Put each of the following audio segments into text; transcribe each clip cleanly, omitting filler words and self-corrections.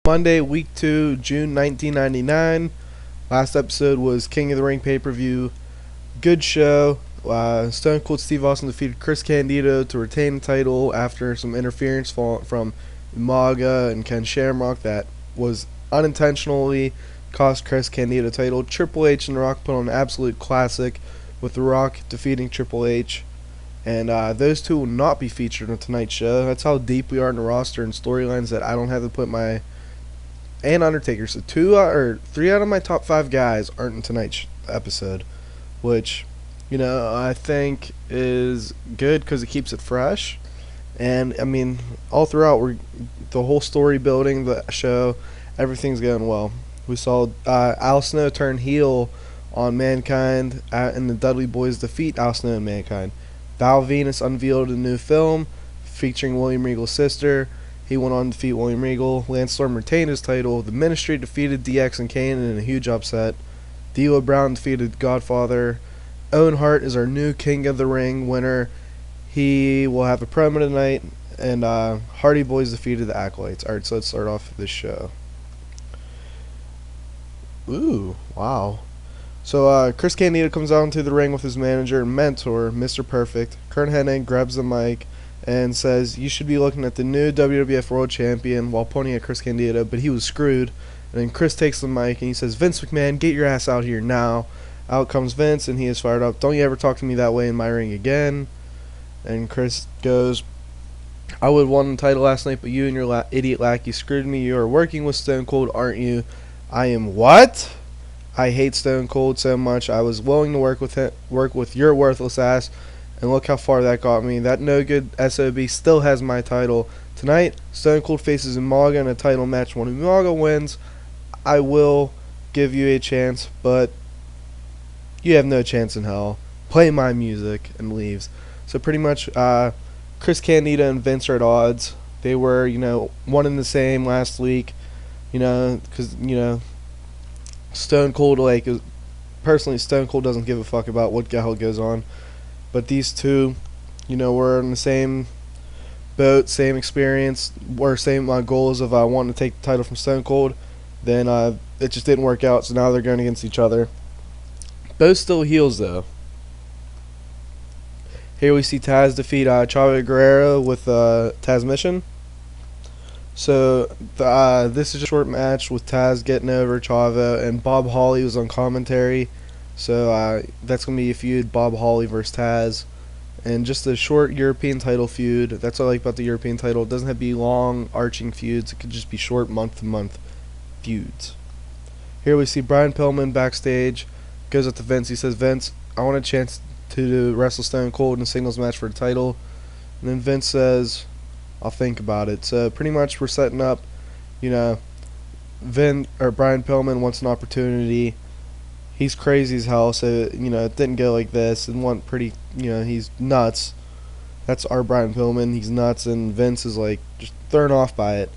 Monday, week 2, June 1999. Last episode was King of the Ring pay-per-view. Good show. Stone Cold Steve Austin defeated Chris Candido to retain the title after some interference from Umaga and Ken Shamrock that was unintentionally cost Chris Candido the title. Triple H and The Rock put on an absolute classic with The Rock defeating Triple H. And those two will not be featured on tonight's show. That's how deep we are in the roster and storylines that I don't have to put my... And Undertaker. So 3 out of my top 5 guys aren't in tonight's episode. Which, I think is good because it keeps it fresh. And, all throughout, the whole story building, the show, everything's going well. We saw Al Snow turn heel on Mankind, and the Dudley Boys defeat Al Snow and Mankind. Val Venus unveiled a new film featuring William Regal's sister. He went on to defeat William Regal. Lance Storm retained his title. The Ministry defeated DX and Kane in a huge upset. D'Lo Brown defeated Godfather. Owen Hart is our new King of the Ring winner. He will have a promo tonight. And Hardy Boys defeated the Acolytes. Alright, so let's start off this show. Ooh, wow. So Chris Candido comes out into the ring with his manager and mentor, Mr. Perfect. Kurt Hennig grabs the mic and says, "You should be looking at the new WWF World Champion," while pointing at Chris Candido, but he was screwed. And then Chris takes the mic and he says, "Vince McMahon, get your ass out here now." Out comes Vince and he is fired up. "Don't you ever talk to me that way in my ring again." And Chris goes, "I would have won the title last night, but you and your idiot lackey screwed me. You are working with Stone Cold, aren't you?" "I am what?" "I hate Stone Cold so much. I was willing to work with your worthless ass, and look how far that got me. That no good SOB still has my title. Tonight, Stone Cold faces Umaga in a title match. When Umaga wins, I will give you a chance, but you have no chance in hell. Play my music," and leaves. So pretty much, Chris Candido and Vince are at odds. They were, one and the same last week, because, Stone Cold, personally, Stone Cold doesn't give a fuck about what the hell goes on. But these two, were in the same boat, same experience, or same goals of wanting to take the title from Stone Cold. Then it just didn't work out, so now they're going against each other. Both still heels, though. Here we see Taz defeat Chavo Guerrero with Tazmission. So this is a short match with Taz getting over Chavo, and Bob Holly was on commentary. So that's going to be a feud, Bob Holly versus Taz. And just a short European title feud. That's what I like about the European title. It doesn't have to be long, arching feuds. It could just be short, month-to-month feuds. Here we see Brian Pillman backstage. Goes up to Vince. He says, "Vince, I want a chance to wrestle Stone Cold in a singles match for the title." And then Vince says, "I'll think about it." So pretty much we're setting up, Brian Pillman wants an opportunity. He's crazy as hell, so it didn't go like this. And one pretty, he's nuts. That's our Brian Pillman. He's nuts, and Vince is just thrown off by it.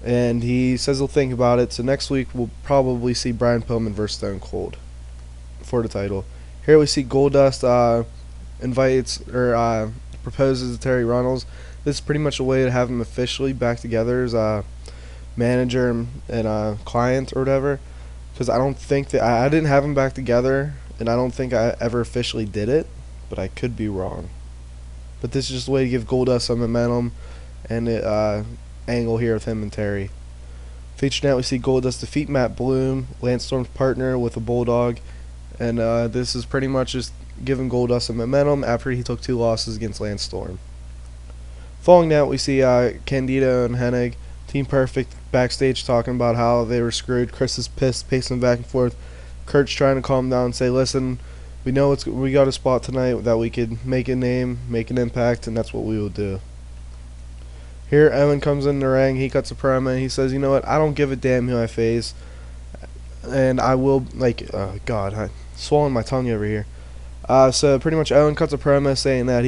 And he says he'll think about it. So next week we'll probably see Brian Pillman versus Stone Cold for the title. Here we see Goldust proposes to Terry Runnels. This is pretty much a way to have him officially back together as a manager and client or whatever. Because I don't think that I didn't have them back together, and I don't think I ever officially did it, but I could be wrong. But this is just a way to give Goldust some momentum and angle here with him and Terry. Featured now we see Goldust defeat Matt Bloom, Lance Storm's partner, with a bulldog, and this is pretty much just giving Goldust some momentum after he took 2 losses against Lance Storm. Following that, we see Candido and Hennig, Team Perfect, backstage talking about how they were screwed. Chris is pissed, pacing back and forth. Kurt's trying to calm down and say, "Listen, we know we got a spot tonight that we could make a name, make an impact, and that's what we will do." Here, Owen comes in the ring. He cuts a promo, and he says, "You know what? I don't give a damn who I face, and I will, God, I'm swallowing my tongue over here." So pretty much Owen cuts a promo saying that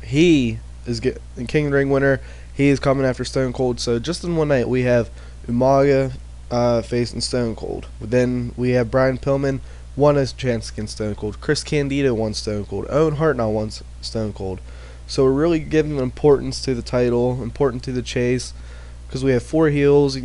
he is the King of the Ring winner. He is coming after Stone Cold. So just in one night, we have Umaga facing Stone Cold. Then we have Brian Pillman won his chance against Stone Cold. Chris Candido won Stone Cold. Owen Hart now won Stone Cold. So we're really giving importance to the title, important to the chase. because we have 4 heels.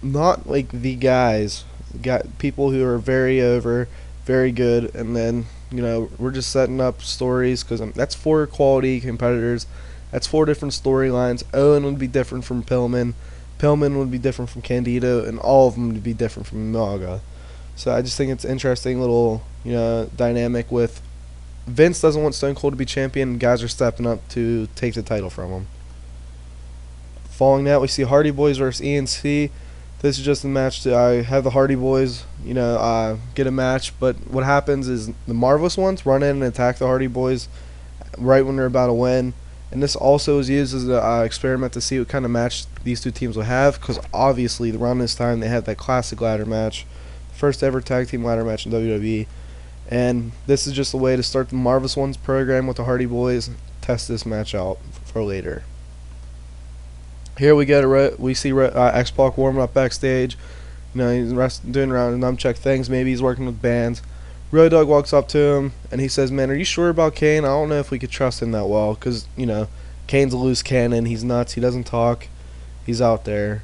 Not like the guys, got people who are very over, very good, and then we're just setting up stories because that's 4 quality competitors. That's 4 different storylines. Owen would be different from Pillman. Pillman would be different from Candido, and all of them would be different from Umaga. So I just think it's interesting little dynamic with Vince doesn't want Stone Cold to be champion, and guys are stepping up to take the title from him. Following that, we see Hardy Boys versus ENC. This is just a match to have the Hardy Boys, get a match. But what happens is the Marvelous Ones run in and attack the Hardy Boys right when they're about to win. And this also is used as an experiment to see what kind of match these 2 teams will have, because obviously around this time they had that classic ladder match, first ever tag team ladder match in WWE. And this is just a way to start the Marvelous Ones program with the Hardy Boys, test this match out for later. Here we see X-Pac warming up backstage. He's doing around nunchuck things. Maybe he's working with bands. Road Dogg walks up to him and he says, "Man, are you sure about Kane? I don't know if we could trust him that well, because Kane's a loose cannon. He's nuts. He doesn't talk. He's out there."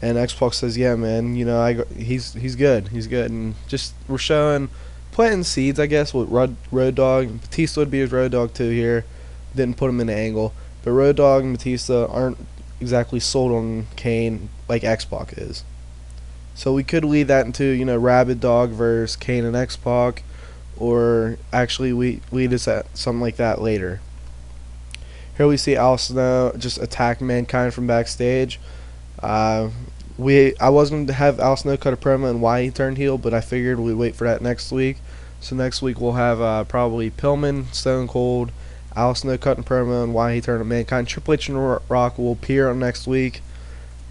And X-Pac says, "Yeah, man. He's good. He's good." And just we're planting seeds, I guess, with Road Dogg. Batista would be his Road Dogg too here. Didn't put him in an angle, but Road Dogg and Batista aren't exactly sold on Kane like X-Pac is. So we could lead that into Rabid Dog versus Kane and X-Pac, or actually we lead us at something like that later. Here we see Al Snow just attack Mankind from backstage. I was going to have Al Snow cut a promo on why he turned heel, but I figured we'd wait for that next week. So next week we'll have probably Pillman, Stone Cold, Al Snow cutting a promo on why he turned to Mankind. Triple H and Rock will appear on next week.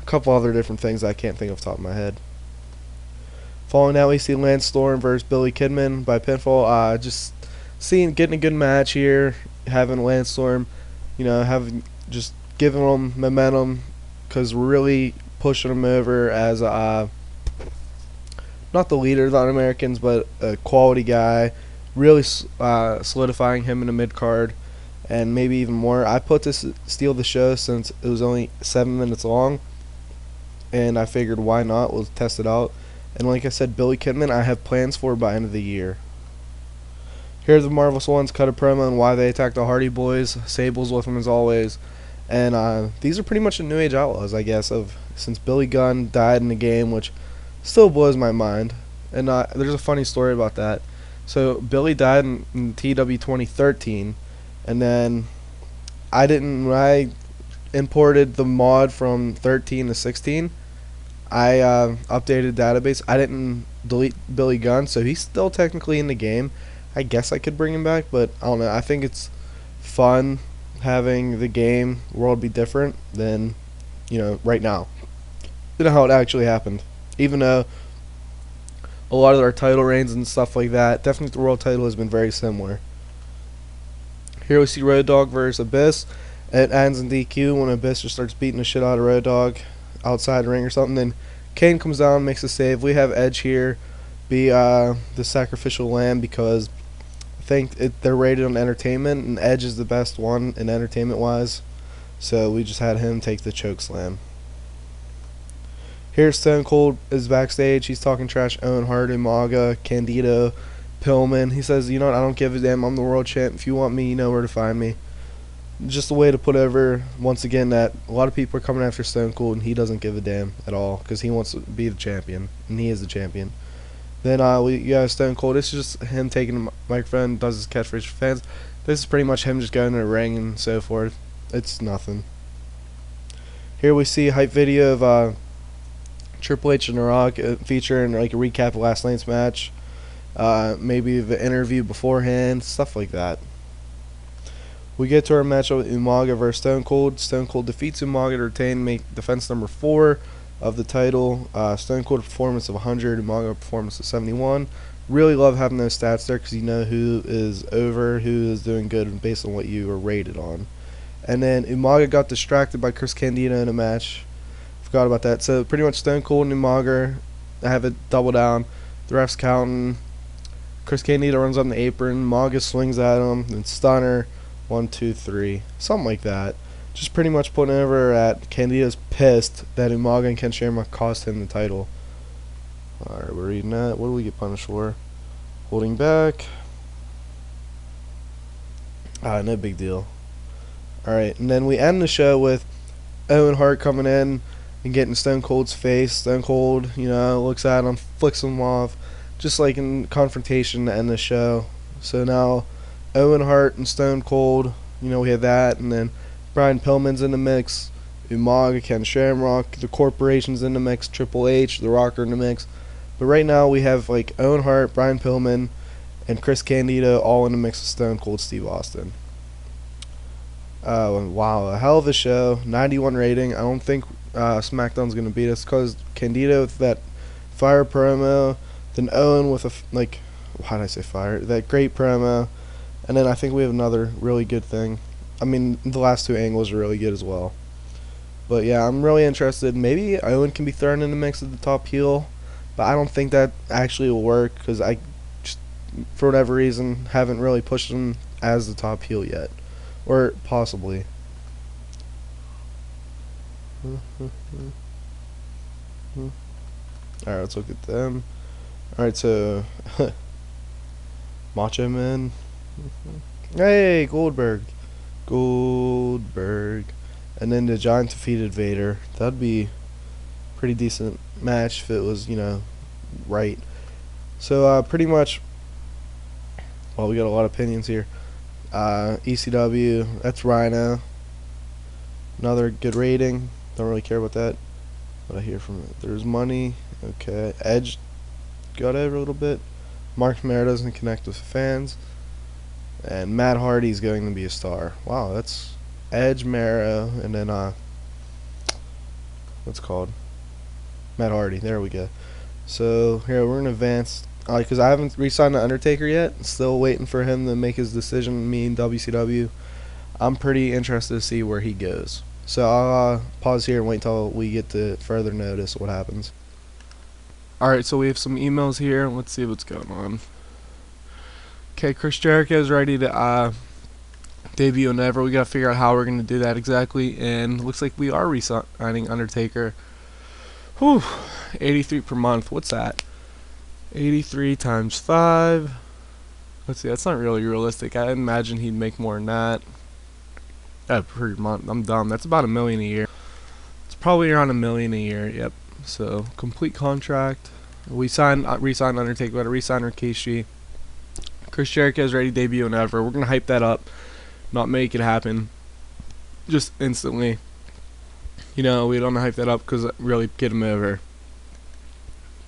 A couple other different things I can't think of off the top of my head. Following that, we see Lance Storm versus Billy Kidman by pinfall. Just getting a good match here, having Lance Storm, just giving him momentum, because we're really pushing him over as not the leader of the Un-Americans, but a quality guy, really solidifying him in the mid card, and maybe even more. I put this steal the show since it was only 7 minutes long, and I figured why not? We'll test it out. And like I said, Billy Kidman, I have plans for by end of the year. Here the Marvelous Ones cut a promo on why they attacked the Hardy Boys. Sable's with them as always. And these are pretty much the New Age Outlaws, I guess, since Billy Gunn died in the game, which still blows my mind. And there's a funny story about that. So Billy died in TEW 2013, and then when I imported the mod from 13 to 16, I updated the database. I didn't delete Billy Gunn, so he's still technically in the game. I guess I could bring him back, but I don't know. I think it's fun having the game world be different than right now. How it actually happened. Even though a lot of our title reigns and stuff like that, definitely the world title has been very similar. Here we see Road Dogg versus Abyss. It ends in DQ when Abyss just starts beating the shit out of Road Dogg outside the ring or something. Then Kane comes down, makes a save. We have Edge here be the sacrificial lamb, because I think they're rated on entertainment, and Edge is the best one in entertainment wise. So we just had him take the choke slam. Here Stone Cold is backstage. He's talking trash. Owen Hart, Umaga, Candido, Pillman. He says, "I don't give a damn. I'm the world champ. If you want me, you know where to find me." Just a way to put over, once again, that a lot of people are coming after Stone Cold, and he doesn't give a damn at all, because he wants to be the champion, and he is the champion. Then you have Stone Cold. This is just him taking the microphone, does his catchphrase for fans. This is pretty much him just going to the ring and so forth. It's nothing. Here we see a hype video of Triple H and The Rock featuring like a recap of last night's match, maybe the interview beforehand, stuff like that. We get to our matchup with Umaga versus Stone Cold. Stone Cold defeats Umaga to retain, make defense number 4 of the title. Stone Cold performance of 100, Umaga performance of 71. Really love having those stats there, because you know who is over, who is doing good based on what you were rated on. And then Umaga got distracted by Chris Candido in a match. Forgot about that. So pretty much Stone Cold and Umaga have it double down. The ref's counting. Chris Candido runs on the apron. Umaga swings at him and stunner. 1, 2, 3, something like that. just pretty much putting over at Candido's pissed that Umaga and Ken Shamrock cost him the title. Alright, we're reading that. What do we get punished for? Holding back. No big deal. Alright, and then we end the show with Owen Hart coming in and getting Stone Cold's face. Stone Cold, looks at him, flicks him off, just like in confrontation to end the show. So now Owen Hart and Stone Cold, we have that, and then Brian Pillman's in the mix, Umaga, Ken Shamrock, the Corporation's in the mix, Triple H, The Rock are in the mix. But right now we have like Owen Hart, Brian Pillman, and Chris Candido all in the mix with Stone Cold Steve Austin. Wow, a hell of a show. 91 rating. I don't think SmackDown's going to beat us because Candido with that fire promo, then Owen with why did I say fire? That great promo, and then I think we have another really good thing. I mean, the last two angles are really good as well. But yeah, I'm really interested. Maybe Owen can be thrown in the mix of the top heel, but I don't think that actually will work because I just, for whatever reason, haven't really pushed him as the top heel yet. Or possibly. Alright, let's look at them. Alright, so Macho Man. Hey, Goldberg. And then the Giant defeated Vader. That'd be a pretty decent match if it was, right. So pretty much, well, we got a lot of opinions here. ECW, that's Rhino. Another good rating. Don't really care about that. What I hear from it. There's money. Okay. Edge got over a little bit. Mark Mayer doesn't connect with the fans. And Matt Hardy's going to be a star. Wow, that's Edge, Mero, and then what's it called? Matt Hardy. There we go. So here we're gonna advance. Because I haven't re-signed the Undertaker yet. Still waiting for him to make his decision. Me and WCW. I'm pretty interested to see where he goes. So I'll pause here and wait till we get to further notice what happens. Alright, so we have some emails here. Let's see what's going on. Okay, Chris Jericho is ready to debut in Ever. We gotta figure out how we're gonna do that exactly. And looks like we are re-signing Undertaker. Whew, 83 per month. What's that? 83 times 5. Let's see, that's not really realistic. I imagine he'd make more than that. Per month. I'm dumb. That's about $1 million a year. It's probably around $1 million a year. Yep. So complete contract. We re-signed Undertaker. We got to re-sign Rikishi. Chris Jericho is ready to debut in Ever. We're gonna hype that up, not make it happen, just instantly. We don't hype that up because really get him over.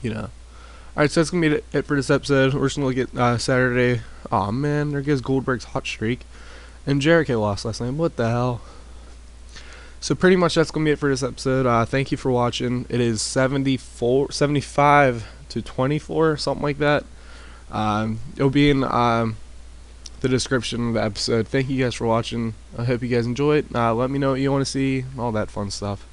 Alright, so that's going to be it for this episode. We're just going to look at Saturday. Aw, man, there goes Goldberg's hot streak. And Jericho lost last night. What the hell? So pretty much that's going to be it for this episode. Thank you for watching. It is 75 to 24, something like that. It'll be in the description of the episode. Thank you guys for watching. I hope you guys enjoy it. Let me know what you want to see, all that fun stuff.